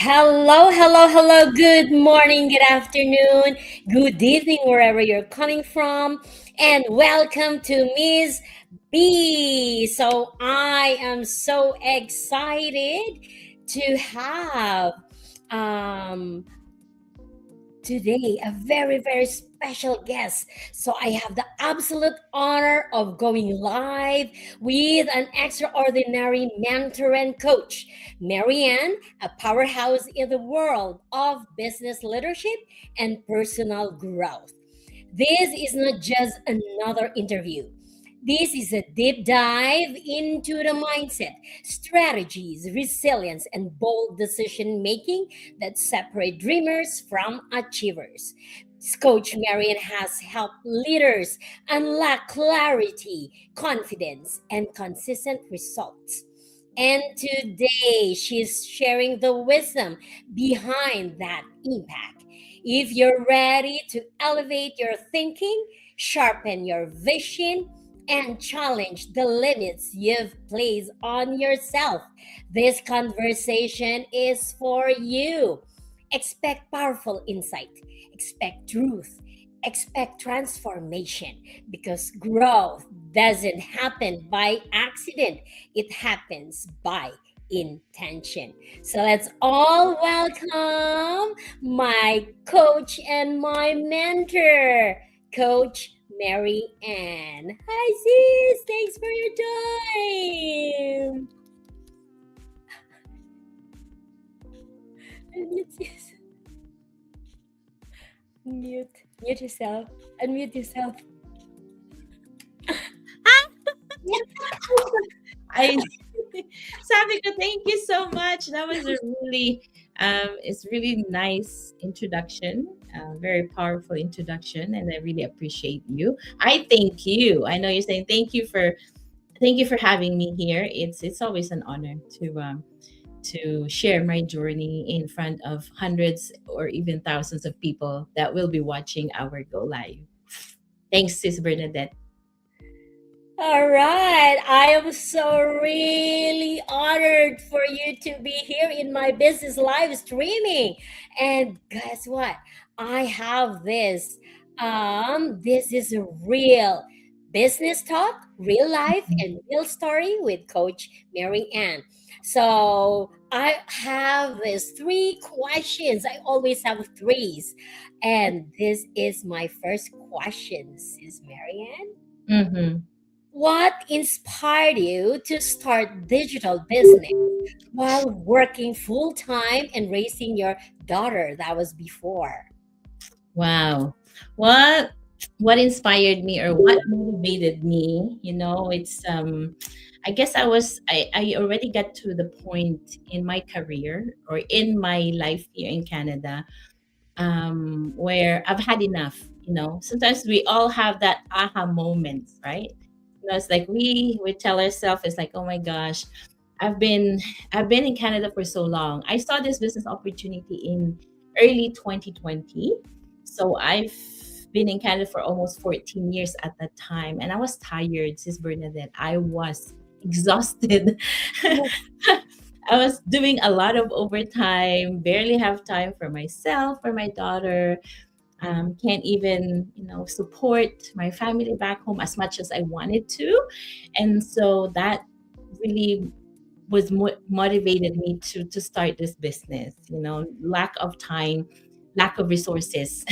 Hello, hello, hello. Good morning, good afternoon, good evening, wherever you're coming from. And welcome to Miss B. So, I am so excited to have um, today a very, very special guest. So, I have the absolute honor of going live with an extraordinary mentor and coach, Marianne, a powerhouse in the world of business leadership and personal growth. This is not just another interview. This is a deep dive into the mindset, strategies, resilience, and bold decision making that separate dreamers from achievers. Coach Marian has helped leaders unlock clarity, confidence, and consistent results. And today she's sharing the wisdom behind that impact. If you're ready to elevate your thinking, sharpen your vision, and challenge the limits you've placed on yourself, this conversation is for you. Expect powerful insight, expect truth, expect transformation because growth doesn't happen by accident, it happens by intention. So let's all welcome my coach and my mentor, Coach Mary Ann. Hi, sis. Thanks for your time. Unmute, sis. Mute. Mute yourself. Unmute yourself. I Sabi ko, thank you so much. That was a really it's really nice introduction, very powerful introduction, and I really appreciate you. I thank you. I know you're saying thank you for having me here. It's always an honor to share my journey in front of hundreds or even thousands of people that will be watching our go live. Thanks, Sis Bernadette. All right. I am so really honored for you to be here in my business live streaming. And guess what? I have this. This is a real business talk, real life, and real story with Coach Mary Ann. So I have these three questions. I always have threes. And this is my first question, Sis Mary Ann. Mm-hmm. What inspired you to start digital business while working full time and raising your daughter? That was before. Wow. What what inspired me or what motivated me, it's I guess I already got to the point in my career or in my life here in Canada, where I've had enough. Sometimes we all have that aha moments, right? It's like we tell ourselves, it's like, oh my gosh, I've been I've been in Canada for so long. I saw this business opportunity in early 2020. So I've been in Canada for almost 14 years at that time, and I was tired, Sis Bernadette. I was exhausted. I was doing a lot of overtime, barely have time for myself, for my daughter. Can't even, support my family back home as much as I wanted to. And so that really was motivated me to start this business. Lack of time, lack of resources,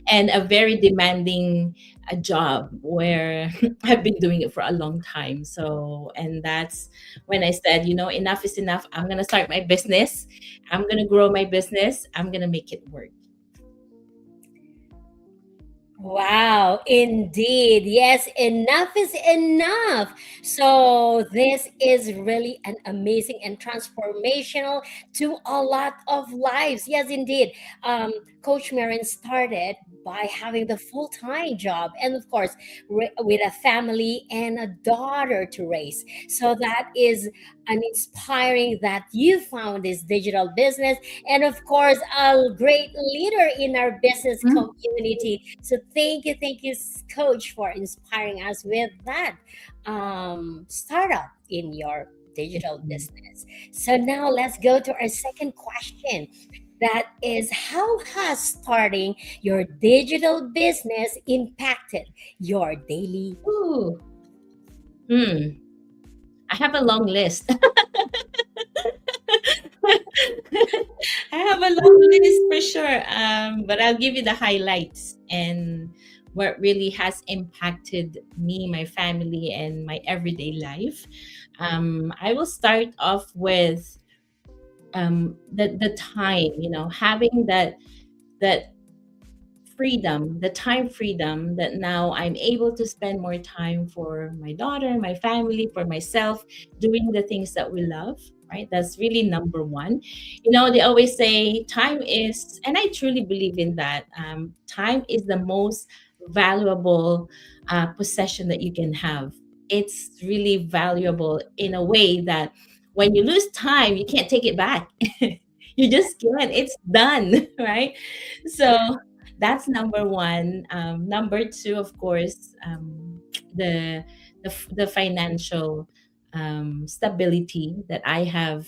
and a very demanding job where I've been doing it for a long time. So, and that's when I said, enough is enough. I'm gonna start my business. I'm gonna grow my business. I'm gonna make it work. Wow, indeed. Yes, enough is enough. So, this is really an amazing and transformational to a lot of lives. Yes, indeed. Coach Marin started by having the full time job and, of course, with a family and a daughter to raise. So, that is an inspiring that you found this digital business and of course a great leader in our business Mm. community. So thank you, Coach, for inspiring us with that startup in your digital business. So now let's go to our second question. That is, how has starting your digital business impacted your daily? Ooh, hmm. I have a long list. I have a long list for sure. But I'll give you the highlights and what really has impacted me, my family, and my everyday life. I will start off with the time. Having that freedom, the time freedom that now I'm able to spend more time for my daughter, my family, for myself, doing the things that we love, right? That's really number one. They always say time is, and I truly believe in that, time is the most valuable possession that you can have. It's really valuable in a way that when you lose time, you can't take it back. You just can't. It's done, right? So that's number one. Number two, of course, the the financial stability that I have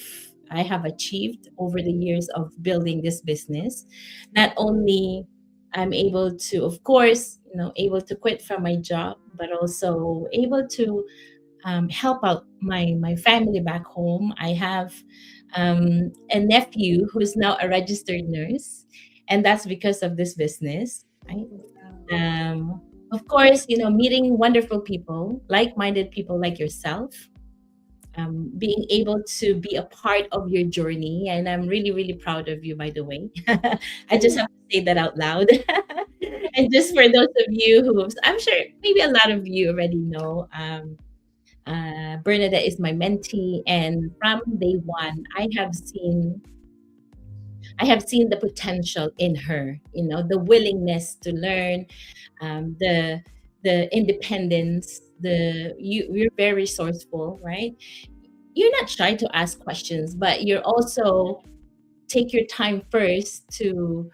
achieved over the years of building this business. Not only I'm able to, of course, able to quit from my job, but also able to help out my family back home. I have a nephew who's now a registered nurse, and that's because of this business, right? Of course, meeting wonderful people, like-minded people like yourself, being able to be a part of your journey, and I'm really, really proud of you, by the way. I just have to say that out loud. And just for those of you who, I'm sure maybe a lot of you already know, Bernadette is my mentee, and from day one, I have seen the potential in her. The willingness to learn, the independence. You're very resourceful, right? You're not shy to ask questions, but you're also take your time first to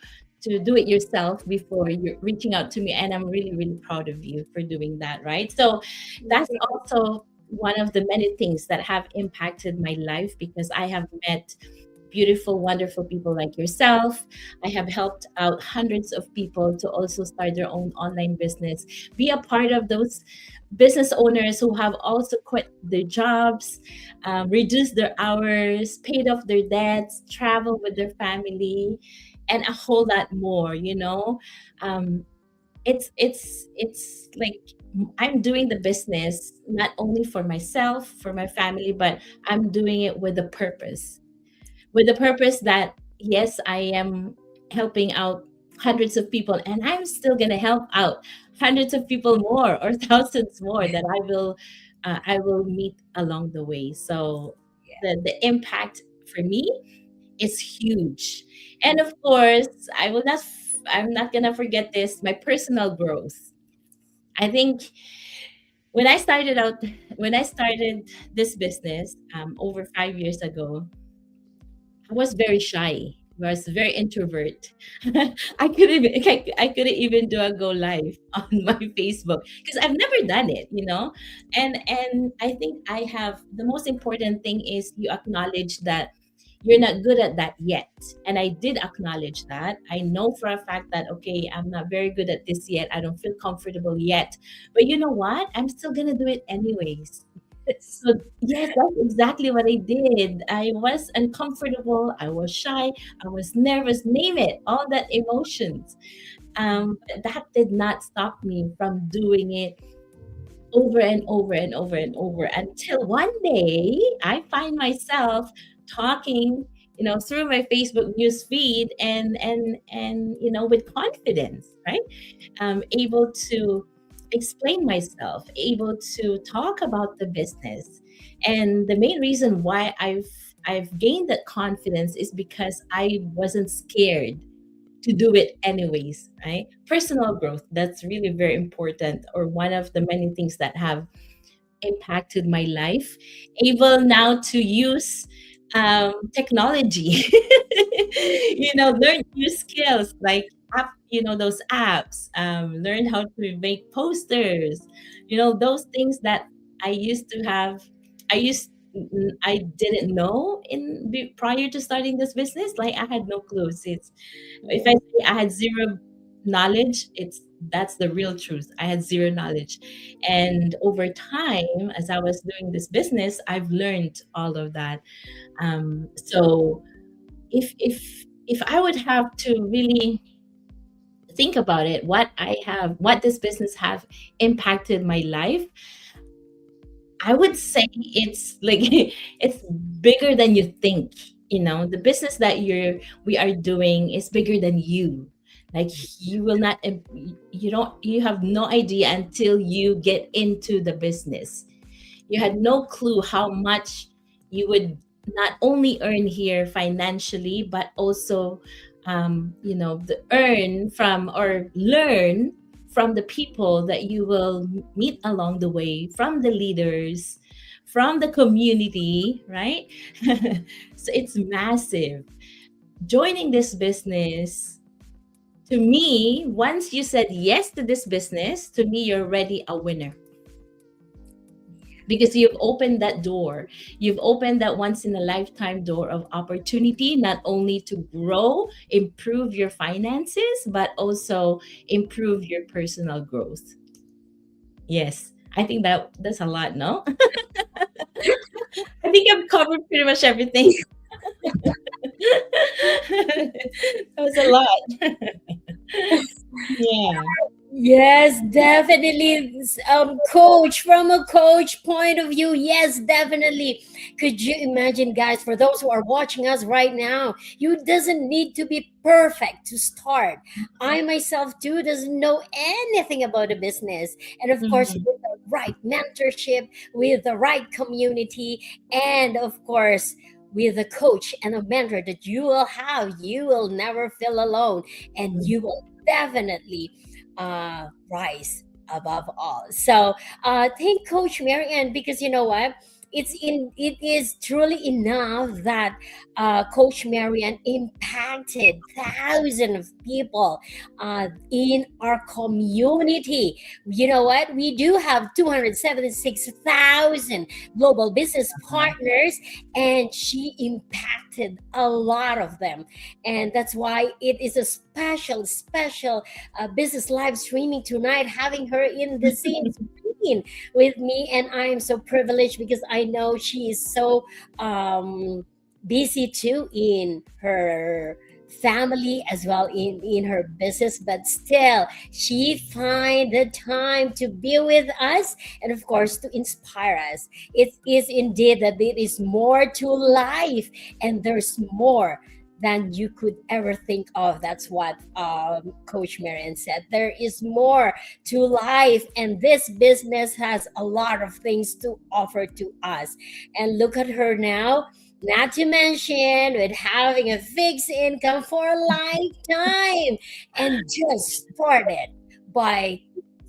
do it yourself before you're reaching out to me, and I'm really, really proud of you for doing that, right? So that's also one of the many things that have impacted my life, because I have met beautiful, wonderful people like yourself. I have helped out hundreds of people to also start their own online business, be a part of those business owners who have also quit their jobs, reduced their hours, paid off their debts, traveled with their family, and a whole lot more. Um, it's like I'm doing the business not only for myself, for my family, but I'm doing it with the purpose that, yes, I am helping out hundreds of people, and I'm still going to help out hundreds of people more, or thousands more, that I will meet along the way. So the impact for me is huge. And of course, I'm not going to forget this, my personal growth. I think when I started this business over 5 years ago, I was very shy. I was very introvert. I couldn't even do a go live on my Facebook because I've never done it, And I think I have the most important thing is you acknowledge that you're not good at that yet. And I did acknowledge that. I know for a fact that, okay, I'm not very good at this yet. I don't feel comfortable yet. But you know what? I'm still gonna do it anyways. So yes, that's exactly what I did. I was uncomfortable. I was shy. I was nervous. Name it. All that emotions. But that did not stop me from doing it over and over and over and over until one day I find myself talking, through my Facebook news feed, and with confidence, right? Able to explain myself, able to talk about the business. And the main reason why I've gained that confidence is because I wasn't scared to do it anyways, right? Personal growth, that's really very important, or one of the many things that have impacted my life. Able now to use technology, learn new skills like those apps, learn how to make posters, those things that I used to have. I used I didn't know prior to starting this business. Like I had no clues. It's if I say I had zero knowledge, it's that's the real truth. I had zero knowledge, and over time, as I was doing this business, I've learned all of that. So if I would have to really think about it, what this business have impacted my life, I would say it's like it's bigger than you think. You know, the business that we are doing is bigger than you. Like you will not, you have no idea until you get into the business. You had no clue how much you would not only earn here financially, but also, the earn from or learn from the people that you will meet along the way, from the leaders, from the community, right? So it's massive. Joining this business, to me, once you said yes to this business, to me, you're already a winner because you've opened that door. You've opened that once in a lifetime door of opportunity, not only to grow, improve your finances, but also improve your personal growth. Yes, I think that's a lot, no? I think I've covered pretty much everything. That was a lot. Yeah. Yes, definitely. Coach, from a coach point of view, yes, definitely. Could you imagine, guys, for those who are watching us right now, you doesn't need to be perfect to start. I myself too doesn't know anything about a business. And of course, Mhm. with the right mentorship, with the right community, and of course, with a coach and a mentor that you will have, you will never feel alone, and you will definitely rise above all. So thank Coach Marianne, because you know what? It is truly enough that Coach Marianne impacted thousands of people in our community. You know what? We do have 276,000 global business partners, and she impacted a lot of them. And that's why it is a special business live streaming tonight, having her in the same screen with me. And I am so privileged because I know she is so busy too in her family as well in her business, but still she find the time to be with us and of course to inspire us. It is indeed that there is more to life, and there's more than you could ever think of. That's what Coach Marian said. There is more to life, and this business has a lot of things to offer to us. And look at her now. Not to mention with having a fixed income for a lifetime, and just started by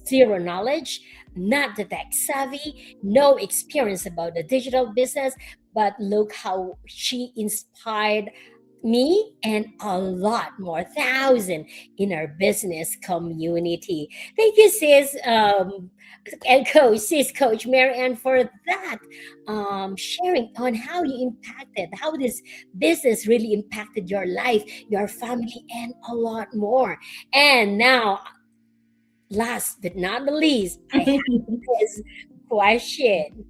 zero knowledge, not the tech savvy, no experience about the digital business. But look how she inspired me and a lot more thousand in our business community. Thank you, sis, and Coach Marianne, for that sharing on how you impacted, how this business really impacted your life, your family, and a lot more. And now, last but not the least, I have this question.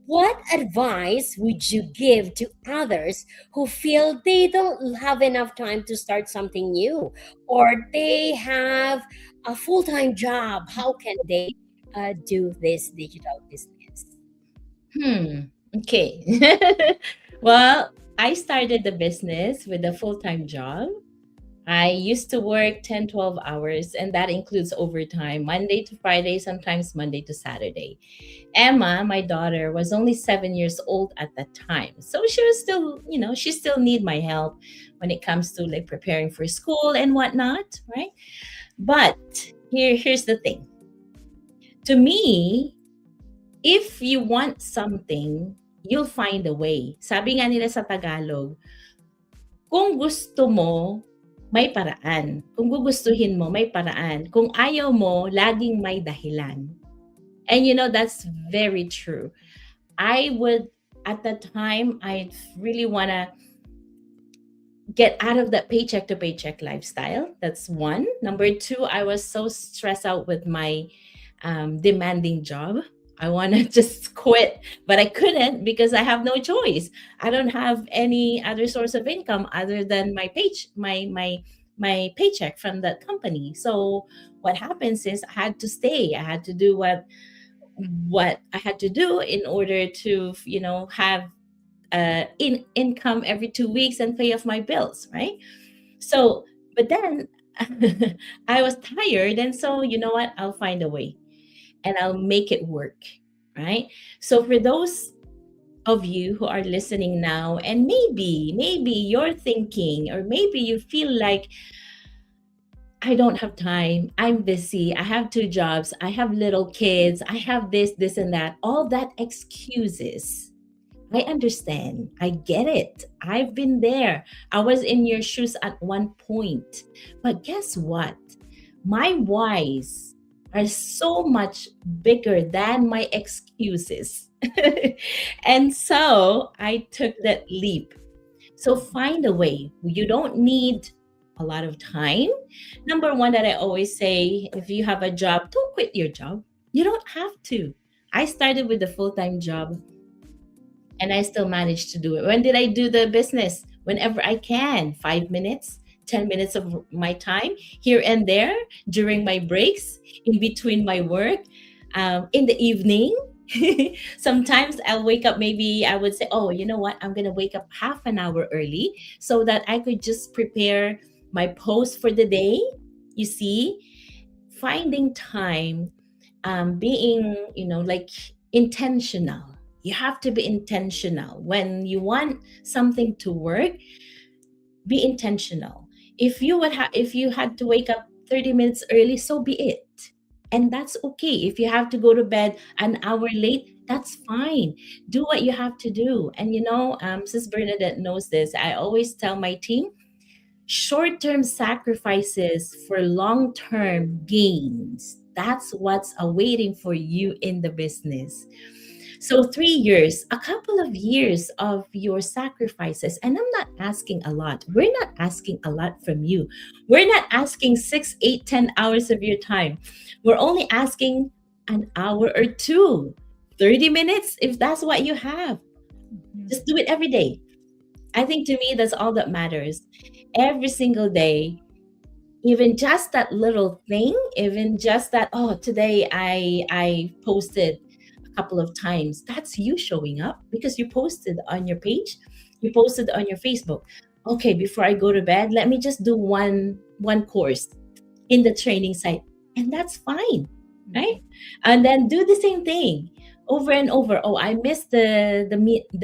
What advice would you give to others who feel they don't have enough time to start something new, or they have a full time job? How can they do this digital business? Okay. Well, I started the business with a full-time job. I used to work 10, 12 hours, and that includes overtime, Monday to Friday, sometimes Monday to Saturday. Emma, my daughter, was only 7 years old at that time. So she was still, she still need my help when it comes to like preparing for school and whatnot, right? But here's the thing. To me, if you want something, you'll find a way. Sabi nga nila sa Tagalog, kung gusto mo, may paraan. Kung gugustuhin mo, may paraan. Kung ayaw mo, laging may dahilan. And that's very true. I would at that time, I really want to get out of that paycheck to paycheck lifestyle. That's one. Number two, I was so stressed out with my demanding job. I want to just quit, but I couldn't because I have no choice. I don't have any other source of income other than my paycheck from that company. So what happens is I had to stay. I had to do what I had to do in order to, have income every 2 weeks and pay off my bills, right? So, but then I was tired, and so you know what? I'll find a way and I'll make it work, right? So, for those of you who are listening now, and maybe you're thinking, or maybe you feel like, I don't have time, I'm busy, I have two jobs, I have little kids, I have this, and that, all that excuses. I understand. I get it. I've been there. I was in your shoes at one point. But guess what? My whys are so much bigger than my excuses. And so I took that leap. So find a way. You don't need a lot of time. Number one, that I always say, if you have a job, don't quit your job. You don't have to. I started with a full time job and I still manage to do it. When did I do the business? Whenever I can, 5 minutes, 10 minutes of my time here and there during my breaks, in between my work, in the evening. Sometimes I'll wake up, maybe I would say, oh, you know what? I'm going to wake up half an hour early so that I could just prepare my post for the day. You see, finding time, being, like intentional. You have to be intentional. When you want something to work, be intentional. If you had to wake up 30 minutes early, so be it. And that's okay. If you have to go to bed an hour late, that's fine. Do what you have to do. And Sis Bernadette knows this. I always tell my team, short term sacrifices for long term gains. That's what's awaiting for you in the business. So, 3 years, a couple of years of your sacrifices, and I'm not asking a lot. We're not asking a lot from you. We're not asking 6, 8, 10 hours of your time. We're only asking an hour or two, 30 minutes, if that's what you have. Just do it every day. I think to me, that's all that matters. Every single day, even just that little thing, even just that, oh, today I posted a couple of times. That's you showing up because you posted on your page, you posted on your Facebook. Okay, before I go to bed, let me just do one course in the training site, and that's fine, right? And then do the same thing over and over. Oh, I missed the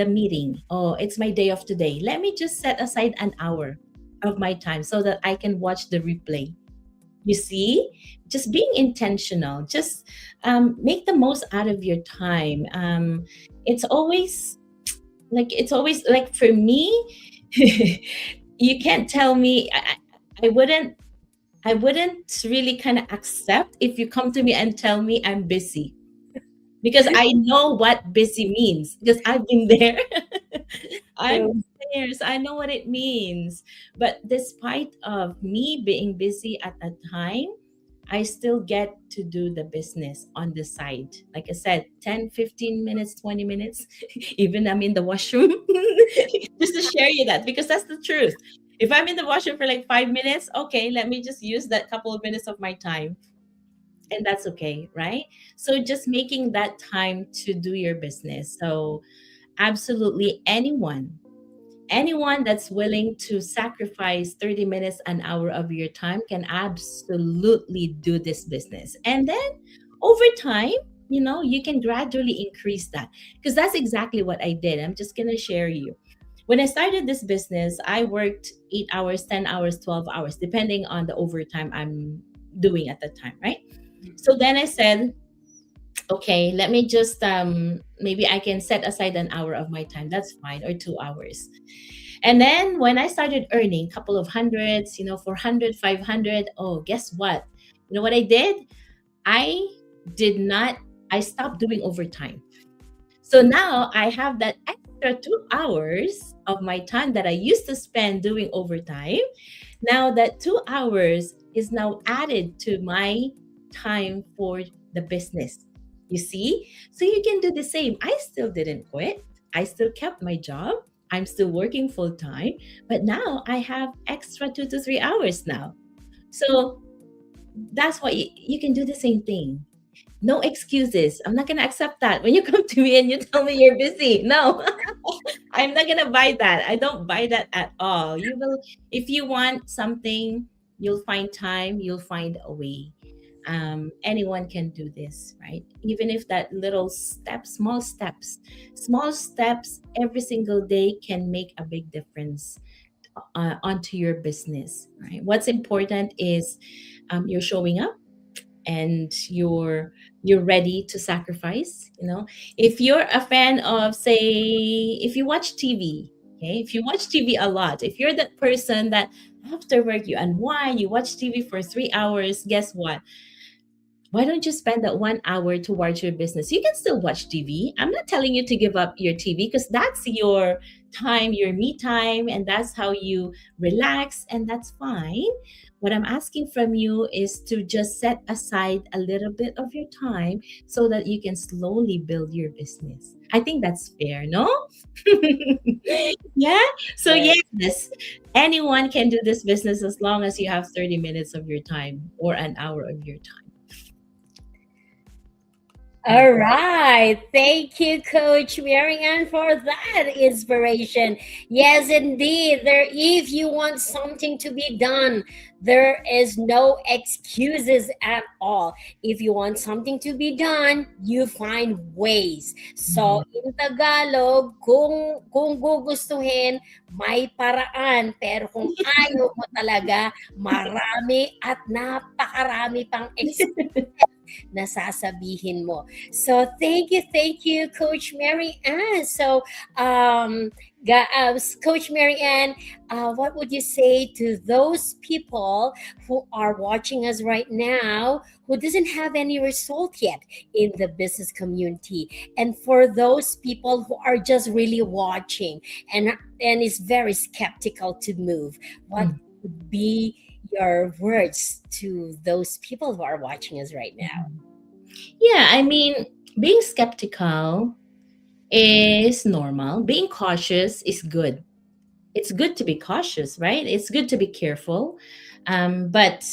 meeting. Oh, it's my day off today. Let me just set aside an hour of my time so that I can watch the replay. You see, just being intentional, just make the most out of your time. It's always it's always like for me, you can't tell me. I wouldn't really kind of accept if you come to me and tell me I'm busy, because I know what busy means because I've been there. I'm True. there, so I know what it means. But despite of me being busy at that time, I still get to do the business on the side. Like I said, 10, 15 minutes, 20 minutes, even I'm in the washroom. Just to share you that, because that's the truth. If I'm in the washroom for like 5 minutes, okay, let me just use that couple of minutes of my time, and that's okay, right? So just making that time to do your business. So absolutely anyone that's willing to sacrifice 30 minutes, an hour of your time can absolutely do this business. And then over time, you can gradually increase that, because that's exactly what I did. I'm just going to share you. When I started this business, I worked 8 hours, 10 hours, 12 hours, depending on the overtime I'm doing at the time, right? So then I said, okay, let me just maybe I can set aside an hour of my time. That's fine, or 2 hours. And then when I started earning a couple of hundreds, 400, 500, oh, guess what? You know what I did? I did not, I stopped doing overtime. So now I have that extra 2 hours of my time that I used to spend doing overtime. Now that 2 hours is now added to my time for the business. You see? So you can do the same. I still didn't quit. I still kept my job. I'm still working full time, but now I have extra 2 to 3 hours now. So that's why you can do the same thing. No excuses. I'm not gonna accept that when you come to me and you tell me you're busy. No, I'm not gonna buy that. I don't buy that at all. You will, if you want something, you'll find time. You'll find a way. Anyone can do this, right? Even if that little step, small steps every single day can make a big difference onto your business, right? What's important is you're showing up and you're ready to sacrifice. If you're a fan of, say, if you watch TV, okay, if you watch TV a lot, if you're that person that after work you unwind, you watch TV for 3 hours, guess what? Why don't you spend that 1 hour towards your business? You can still watch TV. I'm not telling you to give up your TV, because that's your time, your me time, and that's how you relax, and that's fine. What I'm asking from you is to just set aside a little bit of your time so that you can slowly build your business. I think that's fair, no? Yeah. So, Yes. yes, anyone can do this business as long as you have 30 minutes of your time or an hour of your time. Yeah. All right. Thank you, Coach Marianne, for that inspiration. Yes, indeed. If you want something to be done, there is no excuses at all. If you want something to be done, you find ways. So, Mhm. in Tagalog, kung gugustuhin, may paraan. Pero kung ayaw mo talaga, marami at napakarami pang na sasabihin mo. So thank you, Coach Mary Ann. So, Coach Mary Ann, what would you say to those people who are watching us right now who doesn't have any result yet in the business community, and for those people who are just really watching and is very skeptical to move? What Mm. would be your words to those people who are watching us right now? Mhm. Yeah, I mean, being skeptical is normal. Being cautious is good. It's good to be cautious, right? It's good to be careful. But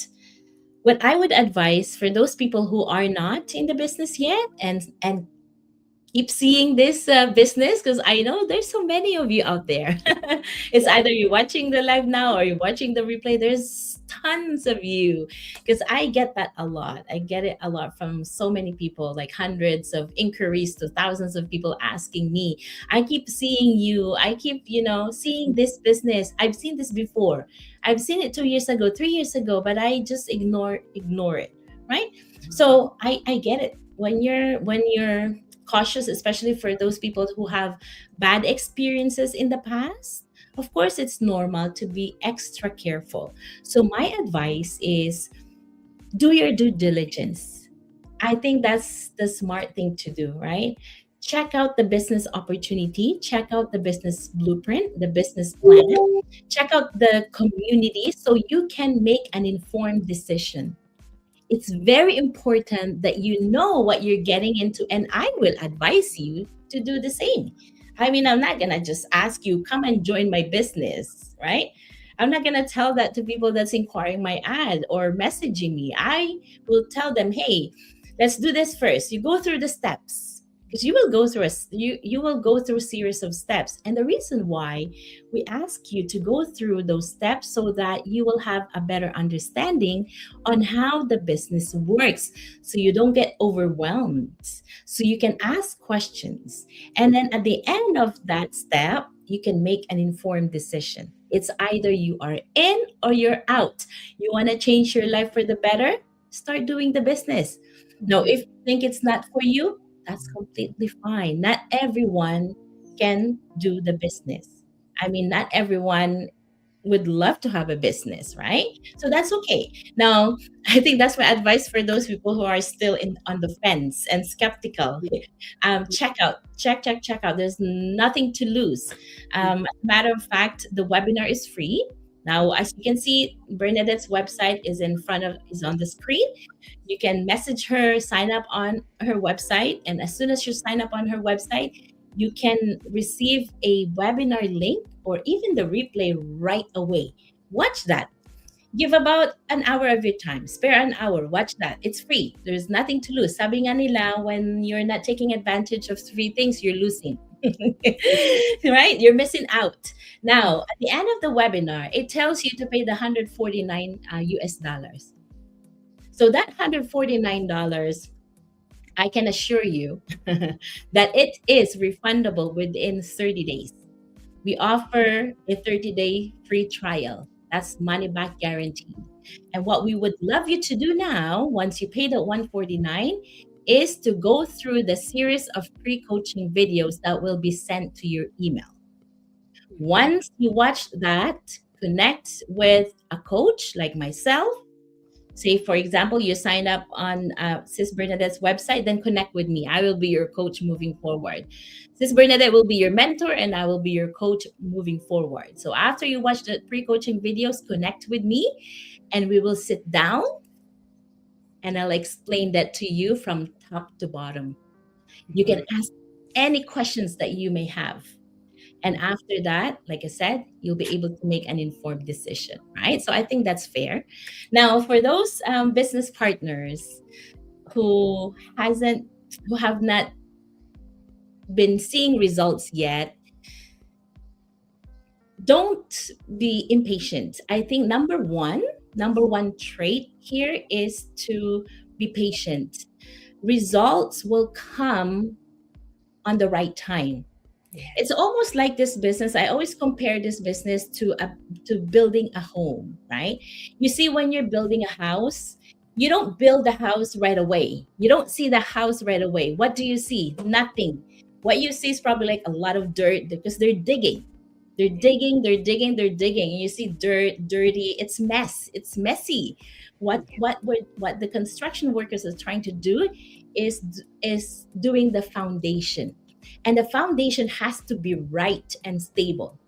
what I would advise for those people who are not in the business yet and keep seeing this business, because I know there's so many of you out there. It's Yeah. either you're watching the live now or you're watching the replay. There's tons of you, because I get that a lot. I get it a lot from so many people, like hundreds of inquiries to thousands of people asking me. I keep seeing you. I keep, seeing this business. I've seen this before. I've seen it 2 years ago, 3 years ago, but I just ignore it, right? So I get it. When you're cautious, especially for those people who have bad experiences in the past, of course, it's normal to be extra careful. So, my advice is do your due diligence. I think that's the smart thing to do, right? Check out the business opportunity, check out the business blueprint, the business plan, check out the community so you can make an informed decision. It's very important that you know what you're getting into, and I will advise you to do the same. I mean, I'm not gonna just ask you, come and join my business, right? I'm not gonna tell that to people that's inquiring my ad or messaging me. I will tell them, hey, let's do this first. You go through the steps, because you will go through you will go through a series of steps. And the reason why we ask you to go through those steps, so that you will have a better understanding on how the business works, so you don't get overwhelmed, so you can ask questions, and then at the end of that step you can make an informed decision. It's either you are in or you're out. You want to change your life for the better, start doing the business. Now, Mhm. if you think it's not for you, that's completely fine. Not everyone can do the business. I mean, not everyone would love to have a business, right? So that's okay. Now, I think that's my advice for those people who are still in on the fence and skeptical. Check out. There's nothing to lose. As a matter of fact, the webinar is free. Now, as you can see, Bernadette's website is on the screen. You can message her, sign up on her website, and as soon as you sign up on her website, you can receive a webinar link or even the replay right away. Watch that. Give about an hour of your time. Spare an hour. Watch that. It's free. There's nothing to lose. Sabi nga nila, when you're not taking advantage of free things, you're losing. Right? You're missing out. Now, at the end of the webinar, it tells you to pay the 149 US dollars. So that $149, I can assure you that it is refundable within 30 days. We offer a 30-day free trial. That's money back guaranteed. And what we would love you to do now, once you pay the 149, is to go through the series of pre-coaching videos that will be sent to your email. Once you watch that, connect with a coach like myself. Say, for example, you sign up on Sis Bernadette's website, then connect with me. I will be your coach moving forward. Sis Bernadette will be your mentor, and I will be your coach moving forward. So after you watch the pre-coaching videos, connect with me, and we will sit down, and I'll explain that to you from top to bottom. You can ask any questions that you may have. And after that, like I said, you'll be able to make an informed decision, right? So I think that's fair. Now, for those business partners who hasn't, who have not been seeing results yet, don't be impatient. I think number one trait here is to be patient. Results will come on the right time. It's almost like this business. I always compare this business to building a home, right? You see, when you're building a house, you don't build the house right away. You don't see the house right away. What do you see? Nothing. What you see is probably like a lot of dirt because they're digging. They're digging, and you see dirt, dirty. It's mess. It's messy. What the construction workers are trying to do is doing the foundation, and the foundation has to be right and stable.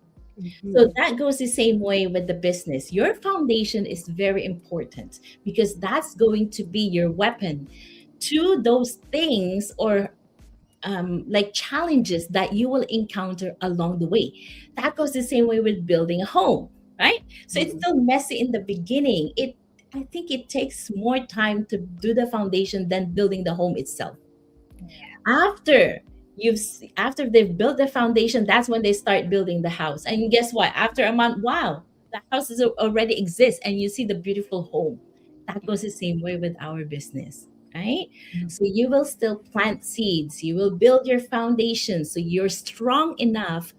So that goes the same way with the business. Your foundation is very important because that's going to be your weapon to those things or like challenges that you will encounter along the way. That goes the same way with building a home, right? So it's still messy in the beginning. I think it takes more time to do the foundation than building the home itself. After after they've built the foundation, that's when they start building the house. And guess what? After a month, wow, the house is already exists, and you see the beautiful home. That goes the same way with our business, right? So you will still plant seeds. You will build your foundation so you're strong enough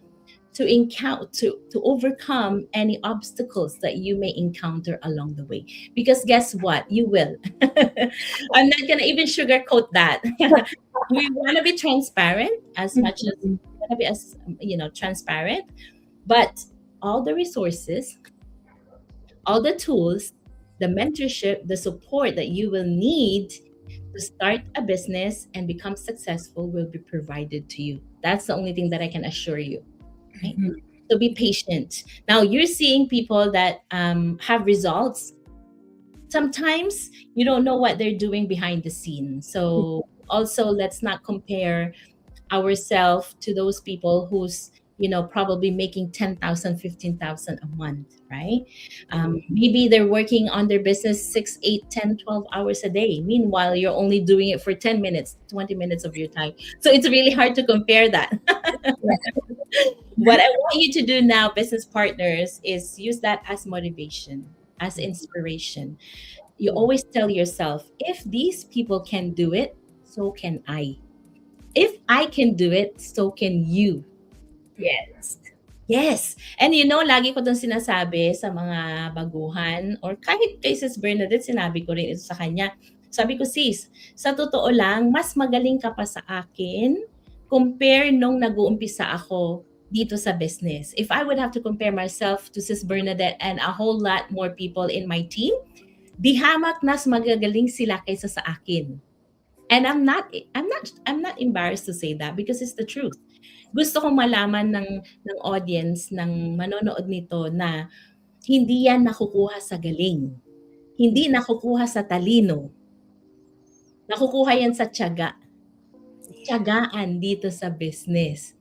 to encounter to overcome any obstacles that you may encounter along the way, because guess what, you will. I'm not gonna even sugarcoat that. We want to be transparent as much as we want to be as transparent, but all the resources, all the tools, the mentorship, the support that you will need to start a business and become successful will be provided to you. That's the only thing that I can assure you, right? So be patient. Now you're seeing people that have results. Sometimes you don't know what they're doing behind the scenes. So also, let's not compare ourselves to those people who's probably making 10,000, 15,000 a month, right? Maybe they're working on their business 6, 8, 10, 12 hours a day. Meanwhile, you're only doing it for 10 minutes, 20 minutes of your time. So it's really hard to compare that. What I want you to do now, business partners, is use that as motivation, as inspiration. You always tell yourself, if these people can do it, so can I. If I can do it, so can you. Yes. Yes. And lagi ko itong sinasabi sa mga baguhan or kahit kay Sis Bernadette, sinabi ko rin ito sa kanya. Sabi ko, sis, sa totoo lang, mas magaling ka pa sa akin compare nung nag-uumpisa ako dito sa business. If I would have to compare myself to Sis Bernadette and a whole lot more people in my team, di hamak nas magagaling sila kaysa sa akin. And I'm not embarrassed to say that because it's the truth. Gusto kong malaman ng audience, ng manonood nito na hindi yan nakukuha sa galing. Hindi nakukuha sa talino. Nakukuha yan sa tiyaga. Tiyagaan dito sa business.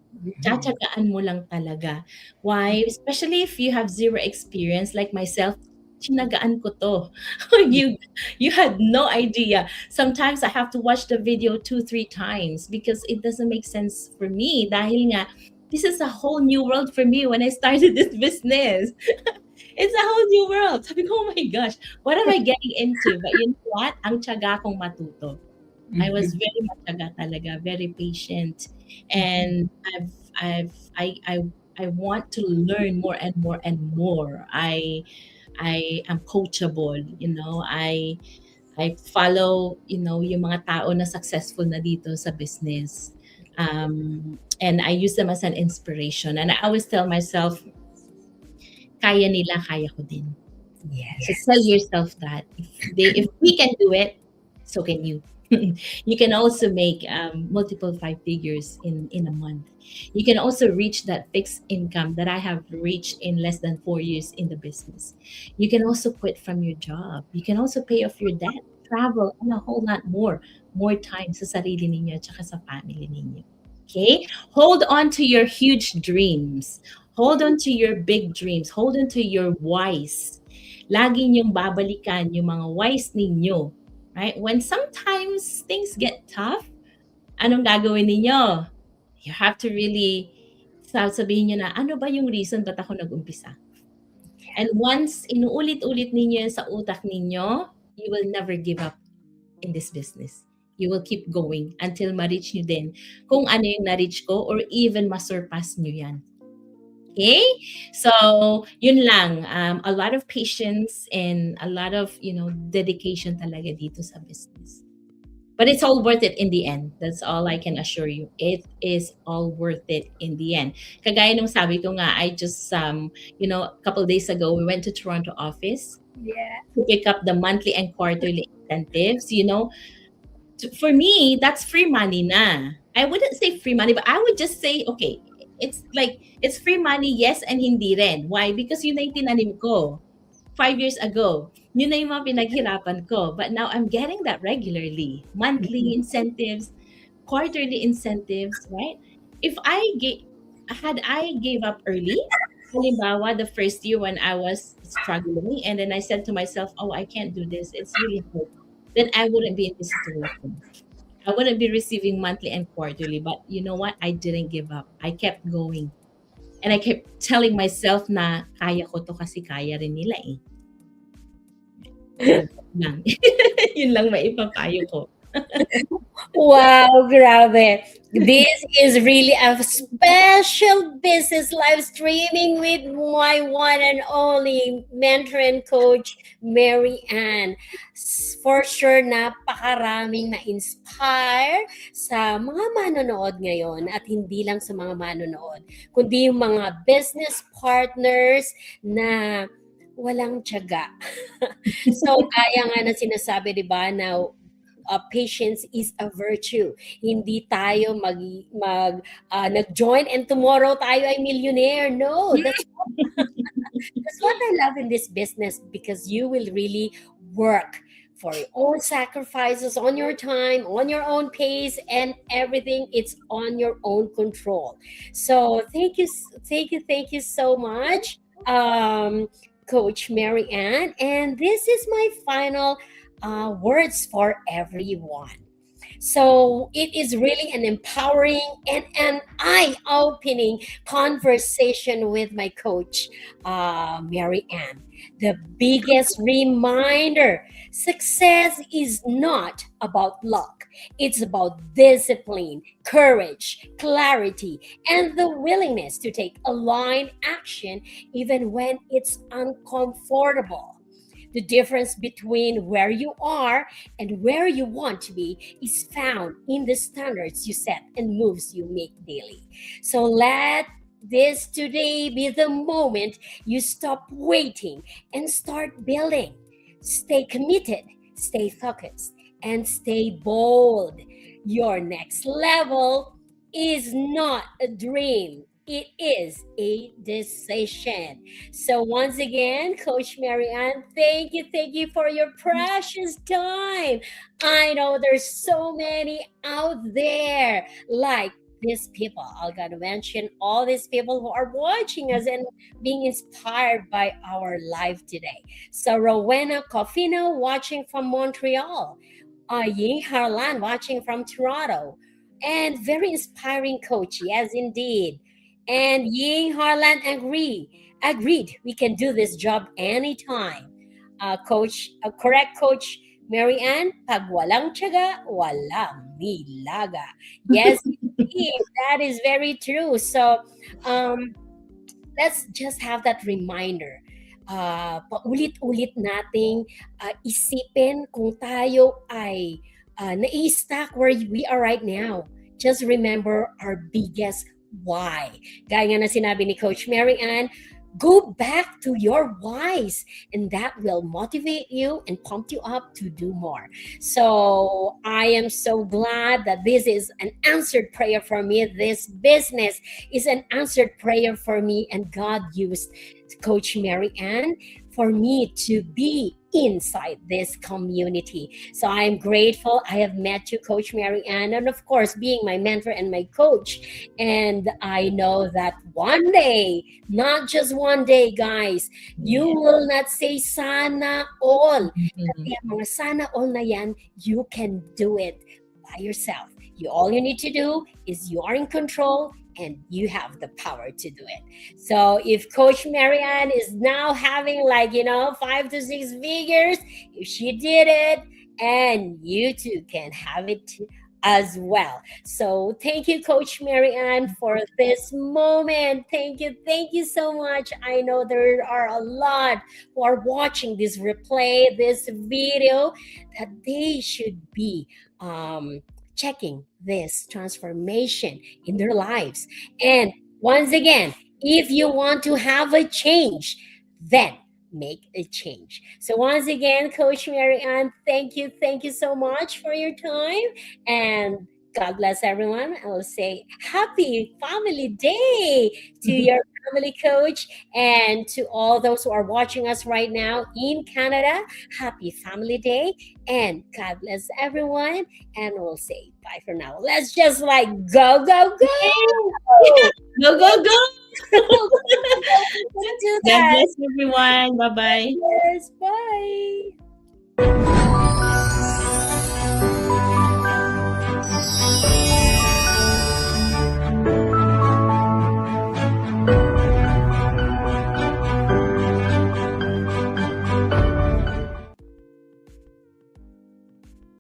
Tiyatiyagaan mo lang talaga. Why? Especially if you have zero experience like myself, tinagaan ko 'to. You you had no idea. Sometimes I have to watch the video 2, 3 times because it doesn't make sense for me dahil nga this is a whole new world for me when I started this business. It's a whole new world. Sabi ko, "Oh my gosh, what am I getting into?" But you know what? Ang tiyaga kong matuto. I was very matiyaga talaga, very patient, and I want to learn more and more and more. I am coachable, you know. I follow, you know, yung mga tao na successful na dito sa business. And I use them as an inspiration. And I always tell myself, kaya nila, kaya ko din. So Yes. tell yourself that if we can do it, so can you. You can also make multiple five figures in a month. You can also reach that fixed income that I have reached in less than 4 years in the business. You can also quit from your job. You can also pay off your debt, travel, and a whole lot more time sa sarili ninyo at saka sa family ninyo. Okay? Hold on to your huge dreams. Hold on to your big dreams. Hold on to your whys. Lagi niyong babalikan yung mga whys ninyo. Right? When sometimes things get tough, anong gagawin ninyo? You have to really sabihin nyo na, ano ba yung reason ba't ako nag-umpisa? And once inuulit-ulit ninyo yan sa utak ninyo, you will never give up in this business. You will keep going until ma-reach nyo din kung ano yung na-reach ko or even ma-surpass nyo yan. Okay? So, yun lang. A lot of patience and a lot of, you know, dedication talaga dito sa business. But it's all worth it in the end. That's all I can assure you. It is all worth it in the end. Kagaya nung sabi ko nga, I just, you know, a couple days ago, we went to Toronto office Yeah. to pick up the monthly and quarterly incentives. You know, for me, that's free money na. I wouldn't say free money, but I would just say, okay, it's like, it's free money, yes, and hindi rin. Why? Because yun na yung tinanim ko 5 years ago. Yun na yung mga pinaghirapan ko. But now I'm getting that regularly. Monthly incentives, quarterly incentives, right? If I gave up early, halimbawa, the first year when I was struggling, and then I said to myself, oh, I can't do this. It's really hard. Then I wouldn't be in this situation. I wouldn't be receiving monthly and quarterly. But you know what? I didn't give up. I kept going. And I kept telling myself na kaya ko to kasi kaya rin nila eh. So, lang. Yun lang maipapayo ko. Wow, grabe. This is really a special business live streaming with my one and only mentor and coach, Mary Ann. For sure, napakaraming na-inspire sa mga manonood ngayon at hindi lang sa mga manonood, kundi yung mga business partners na walang tiyaga. So, kaya nga na sinasabi, di ba, na patience is a virtue. Hindi tayo nag-join and tomorrow tayo ay millionaire. No, that's what I love in this business because you will really work for your own sacrifices on your time, on your own pace, and everything. It's on your own control. So thank you so much, Coach Mary Ann. And this is my final words for everyone. So it is really an empowering and an eye-opening conversation with my coach, Mary Ann. The biggest reminder: success is not about luck. It's about discipline, courage, clarity, and the willingness to take aligned action even when it's uncomfortable. The difference between where you are and where you want to be is found in the standards you set and moves you make daily. So this today be the moment you stop waiting and start building. Stay committed, stay focused, and stay bold. Your next level is not a dream, it is a decision. So, once again, Coach Marianne, thank you for your precious time. I know there's so many out there like these people. I'm gonna mention all these people who are watching us and being inspired by our live today. So Rowena Coffino watching from Montreal, Ying Harlan watching from Toronto, and very inspiring coach, yes indeed. And Ying Harlan agreed we can do this job anytime. Correct coach Marianne, pag walang tiyaga, walang nilaga. Yes, indeed, that is very true. So, um, let's just have that reminder. Paulit-ulit nating isipin kung tayo ay nai-stuck where we are right now. Just remember our biggest why. Gaya nga na sinabi ni Coach Mary Ann, go back to your whys and that will motivate you and pump you up to do more. So I am so glad that this is an answered prayer for me. This business is an answered prayer for me, and God used Coach Mary Ann for me to be inside this community. So I'm grateful I have met you, Coach Mary Ann, and of course, being my mentor and my coach. And I know that one day, not just one day, guys, you Yeah. will not say sana all. Mhm. Kaya mga sana all na yan, you can do it by yourself. All you need to do is you are in control and you have the power to do it. So if Coach Marianne is now having like, 5 to 6 figures, if she did it, and you too can have it as well. So thank you, Coach Marianne, for this moment. Thank you so much. I know there are a lot who are watching this replay, this video, that they should be checking this transformation in their lives. And once again, if you want to have a change, then make a change. So once again, Coach Mary Ann, thank you so much for your time, and God bless everyone. I will say happy family day to your family coach, and to all those who are watching us right now in Canada. Happy family day, and God bless everyone, and we'll say bye for now. Let's just like go go. Go, go, go. Let's do God that. bless everyone. Bye bye. Yes, bye.